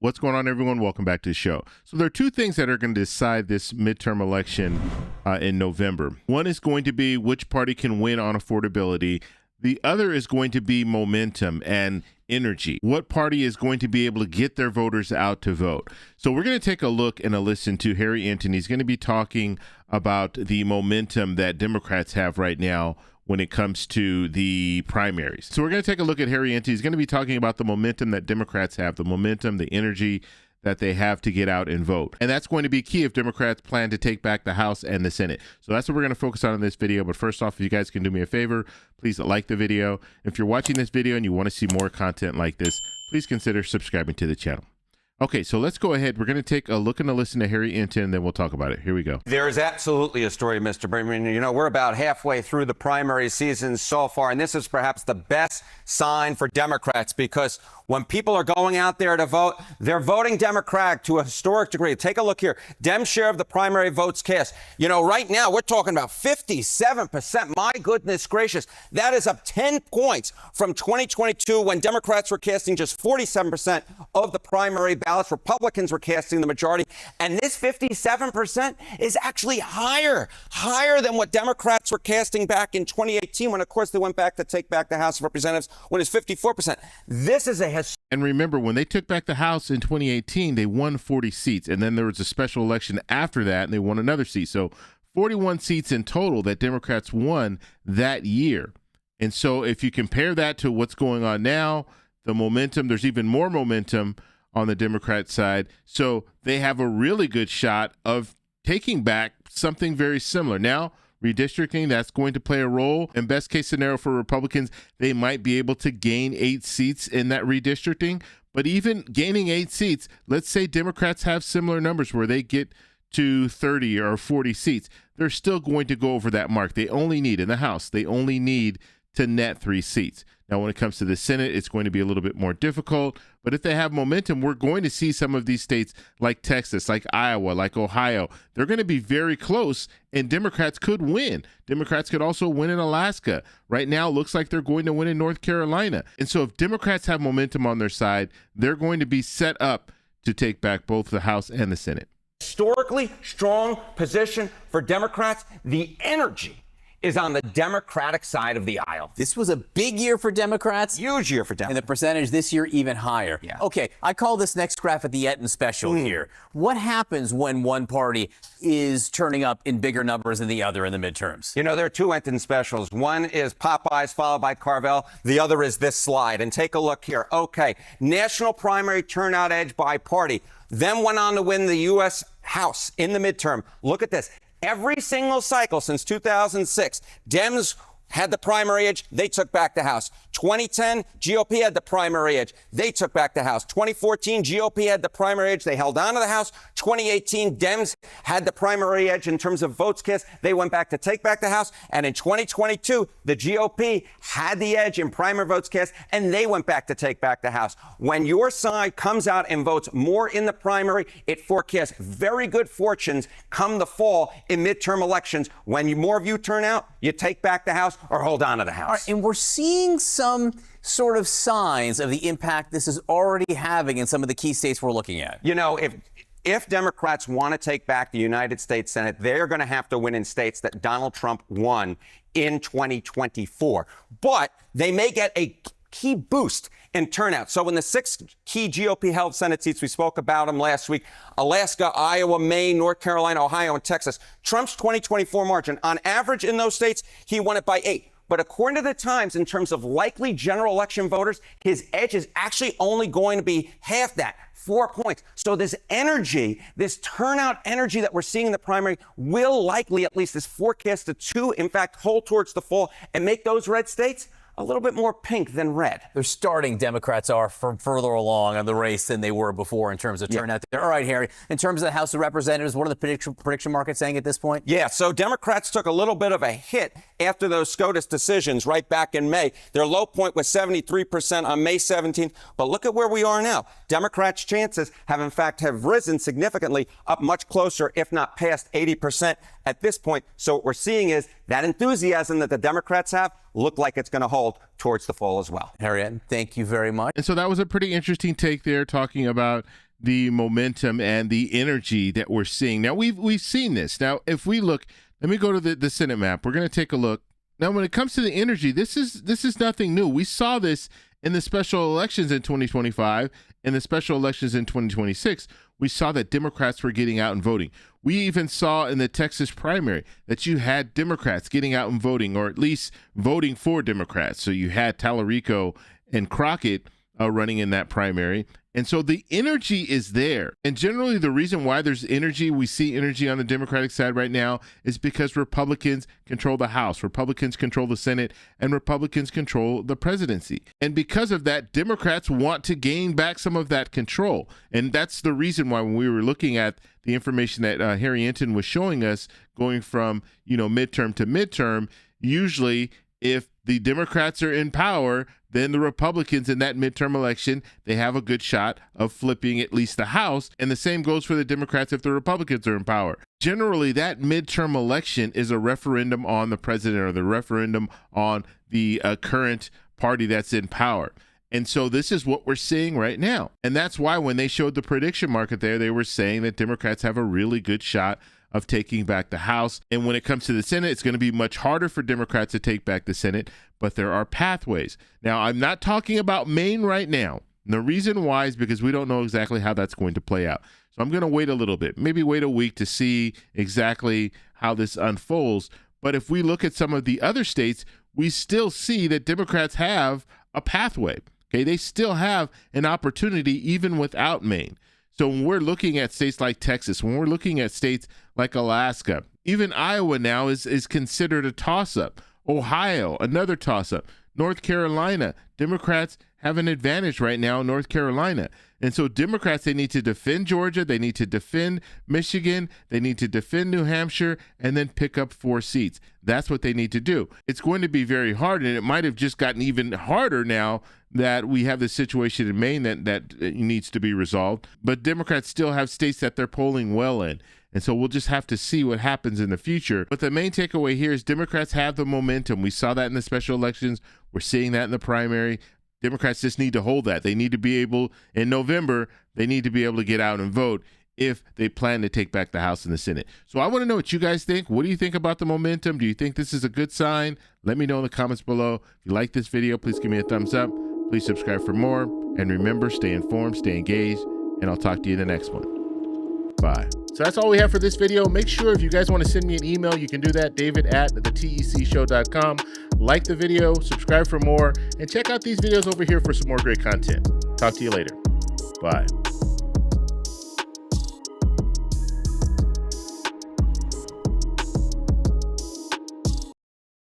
What's going on, everyone? Welcome back to the show. So there are two things that are going to decide this midterm election in November. One is going to be which party can win on affordability. The other is going to be momentum and energy. What party is going to be able to get their voters out to vote? So we're going to take a look and a listen to Harry Enten. He's going to be talking about the momentum that Democrats have right now when it comes to the primaries. So we're going to take a look at Harry Enten. He's going to be talking about the momentum that Democrats have, the momentum, the energy that they have to get out and vote. And that's going to be key if Democrats plan to take back the House and the Senate. So that's what we're going to focus on in this video. But first off, if you guys can do me a favor, please like the video. If you're watching this video and you want to see more content like this, please consider subscribing to the channel. Okay, so let's go ahead. We're going to take a look and a listen to Harry Enten, and then we'll talk about it. Here we go. There is absolutely a story, Mr. Berman. You know, we're about halfway through the primary season so far, and this is perhaps the best sign for Democrats because when people are going out there to vote, they're voting Democrat to a historic degree. Take a look here. Dem share of the primary votes cast. You know, right now we're talking about 57%. My goodness gracious. That is up 10 points from 2022 when Democrats were casting just 47% of the primary ballots. Republicans were casting the majority. And this 57% is actually higher than what Democrats were casting back in 2018 when, of course, they went back to take back the House of Representatives when it's 54%. This is a And remember, when they took back the House in 2018, they won 40 seats. And then there was a special election after that, and they won another seat. So 41 seats in total that Democrats won that year. And so if you compare that to what's going on now, the momentum, there's even more momentum on the Democrat side. So they have a really good shot of taking back something very similar. Now, redistricting, that's going to play a role. In best case scenario for Republicans, they might be able to gain 8 seats in that redistricting. But even gaining 8 seats, let's say Democrats have similar numbers where they get to 30 or 40 seats, they're still going to go over that mark. They only need, in the House, they only need to net 3 seats. Now, when it comes to the Senate, it's going to be a little bit more difficult. But if they have momentum, we're going to see some of these states like Texas, like Iowa, like Ohio. They're going to be very close, and Democrats could win. Democrats could also win in Alaska. Right now, it looks like they're going to win in North Carolina. And so if Democrats have momentum on their side, they're going to be set up to take back both the House and the Senate. Historically strong position for Democrats. The energy is on the Democratic side of the aisle. This was a big year for Democrats. Huge year for Democrats. And the percentage this year even higher. Yeah. Okay, I call this next graph at the Enten special here. What happens when one party is turning up in bigger numbers than the other in the midterms? You know, there are two Enten specials. One is Popeyes followed by Carvel. The other is this slide. And take a look here. Okay, national primary turnout edge by party. Then went on to win the U.S. House in the midterm. Look at this. Every single cycle since 2006, Dems had the primary edge. They took back the House. 2010, GOP had the primary edge. They took back the House. 2014, GOP had the primary edge. They held on to the House. 2018, Dems had the primary edge in terms of votes cast. They went back to take back the House. And in 2022, the GOP had the edge in primary votes cast, and they went back to take back the House. When your side comes out and votes more in the primary, it forecasts very good fortunes come the fall in midterm elections. When more of you turn out, you take back the House or hold on to the House. All right, and we're seeing some sort of signs of the impact this is already having in some of the key states we're looking at. You know, if Democrats want to take back the United States Senate, they're going to have to win in states that Donald Trump won in 2024. But they may get a key boost in turnout. So in the 6 key GOP-held Senate seats, we spoke about them last week, Alaska, Iowa, Maine, North Carolina, Ohio, and Texas, Trump's 2024 margin, on average in those states, he won it by 8. But according to the Times, in terms of likely general election voters, his edge is actually only going to be half that, 4 points. So this energy, this turnout energy that we're seeing in the primary will likely, at least is forecasted to, in fact, hold towards the fall and make those red states a little bit more pink than red. They're starting, Democrats are, from further along in the race than they were before in terms of turnout there. All right, Harry, in terms of the House of Representatives, what are the prediction markets saying at this point? Yeah, so Democrats took a little bit of a hit after those SCOTUS decisions right back in May. Their low point was 73% on May 17th. But look at where we are now. Democrats' chances have, in fact, have risen significantly, up much closer, if not past 80% at this point. So what we're seeing is that enthusiasm that the Democrats have look like it's going to hold towards the fall as well. Harry Enten, thank you very much. And so that was a pretty interesting take there, talking about the momentum and the energy that we're seeing. Now, we've seen this. Now, if we look, let me go to the Senate map. We're going to take a look. Now, when it comes to the energy, this is nothing new. We saw this in the special elections in 2025 and the special elections in 2026. We saw that Democrats were getting out and voting. We even saw in the Texas primary that you had Democrats getting out and voting, or at least voting for Democrats. So you had Tallarico and Crockett running in that primary. And so the energy is there. And generally the reason why there's energy, we see energy on the Democratic side right now, is because Republicans control the House, Republicans control the Senate, and Republicans control the presidency. And because of that, Democrats want to gain back some of that control. And that's the reason why when we were looking at the information that Harry Enten was showing us going from, midterm to midterm, usually if the Democrats are in power, then the Republicans in that midterm election, they have a good shot of flipping at least the House. And the same goes for the Democrats if the Republicans are in power. Generally, that midterm election is a referendum on the president or the referendum on the current party that's in power. And so this is what we're seeing right now. And that's why when they showed the prediction market there, they were saying that Democrats have a really good shot of taking back the House. And when it comes to the Senate, it's going to be much harder for Democrats to take back the Senate, but there are pathways. Now, I'm not talking about Maine right now. And the reason why is because we don't know exactly how that's going to play out. So I'm going to wait a little bit, maybe wait a week to see exactly how this unfolds. But if we look at some of the other states, we still see that Democrats have a pathway. Okay, they still have an opportunity even without Maine. So when we're looking at states like Texas, when we're looking at states like Alaska, even Iowa now is considered a toss-up. Ohio, another toss-up. North Carolina, Democrats have an advantage right now in North Carolina. And so Democrats, they need to defend Georgia, they need to defend Michigan, they need to defend New Hampshire, and then pick up 4 seats. That's what they need to do. It's going to be very hard, and it might have just gotten even harder now that we have this situation in Maine that needs to be resolved. But Democrats still have states that they're polling well in. And so we'll just have to see what happens in the future. But the main takeaway here is Democrats have the momentum. We saw that in the special elections. We're seeing that in the primary. Democrats just need to hold that. They need to be able, in November, they need to be able to get out and vote if they plan to take back the House and the Senate. So I want to know what you guys think. What do you think about the momentum? Do you think this is a good sign? Let me know in the comments below. If you like this video, please give me a thumbs up. Please subscribe for more. And remember, stay informed, stay engaged, and I'll talk to you in the next one. Bye. So that's all we have for this video. Make sure if you guys want to send me an email, you can do that, david@thetecshow.com. Like the video, subscribe for more, and check out these videos over here for some more great content. Talk to you later. Bye.